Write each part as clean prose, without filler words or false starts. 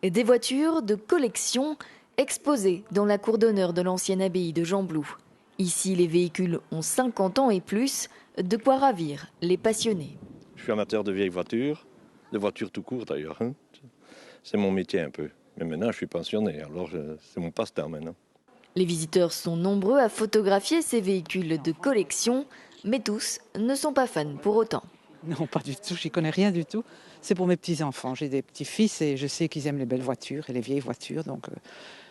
Des voitures de collection exposées dans la cour d'honneur de l'ancienne abbaye de Gembloux. Ici, les véhicules ont 50 ans et plus, de quoi ravir les passionnés. Je suis amateur de vieilles voitures, de voitures tout court d'ailleurs. C'est mon métier un peu. Mais maintenant, je suis pensionné, alors c'est mon passe-temps maintenant. Les visiteurs sont nombreux à photographier ces véhicules de collection, mais tous ne sont pas fans pour autant. Non, pas du tout, j'y connais rien du tout. C'est pour mes petits-enfants. J'ai des petits-fils et je sais qu'ils aiment les belles voitures et les vieilles voitures, donc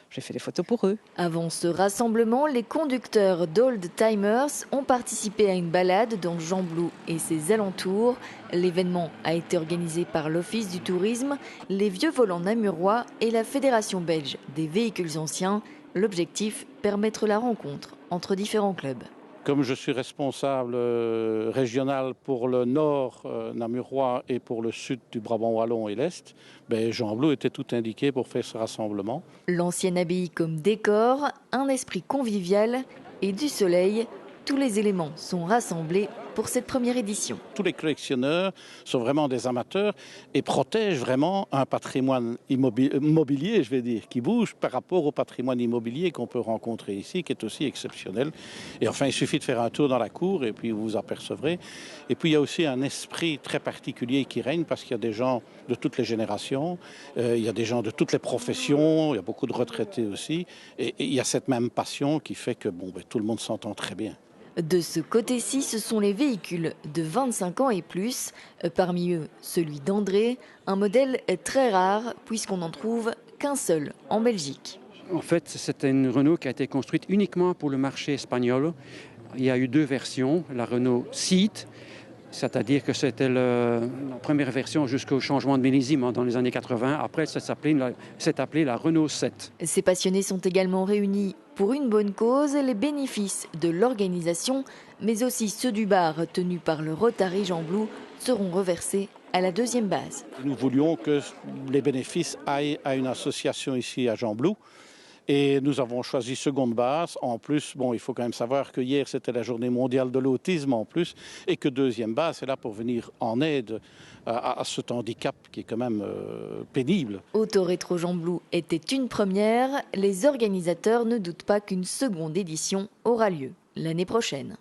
j'ai fait des photos pour eux. Avant ce rassemblement, les conducteurs d'Old Timers ont participé à une balade dans Gembloux et ses alentours. L'événement a été organisé par l'Office du tourisme, les Vieux Volants Namurois et la Fédération belge des véhicules anciens. L'objectif, permettre la rencontre entre différents clubs. Comme je suis responsable régional pour le nord namurois et pour le sud du Brabant wallon et l'est, Gembloux était tout indiqué pour faire ce rassemblement. L'ancienne abbaye comme décor, un esprit convivial et du soleil, tous les éléments sont rassemblés pour cette première édition. Tous les collectionneurs sont vraiment des amateurs et protègent vraiment un patrimoine immobilier, je vais dire, qui bouge par rapport au patrimoine immobilier qu'on peut rencontrer ici, qui est aussi exceptionnel. Et enfin, il suffit de faire un tour dans la cour et puis vous vous apercevrez. Et puis il y a aussi un esprit très particulier qui règne parce qu'il y a des gens de toutes les générations, il y a des gens de toutes les professions, il y a beaucoup de retraités aussi. Et il y a cette même passion qui fait que tout le monde s'entend très bien. De ce côté-ci, ce sont les véhicules de 25 ans et plus. Parmi eux, celui d'André, un modèle très rare puisqu'on n'en trouve qu'un seul en Belgique. En fait, c'est une Renault qui a été construite uniquement pour le marché espagnol. Il y a eu deux versions, la Renault Seat, c'est-à-dire que c'était la première version jusqu'au changement de millésime dans les années 80. Après, c'est appelé la Renault 7. Ces passionnés sont également réunis pour une bonne cause, les bénéfices de l'organisation, mais aussi ceux du bar tenu par le Rotary Gembloux seront reversés à la deuxième base. Nous voulions que les bénéfices aillent à une association ici à Gembloux. Et nous avons choisi seconde base. En plus, il faut quand même savoir que hier, c'était la journée mondiale de l'autisme en plus. Et que deuxième base est là pour venir en aide à cet handicap qui est quand même pénible. Autorétro Gembloux était une première. Les organisateurs ne doutent pas qu'une seconde édition aura lieu l'année prochaine.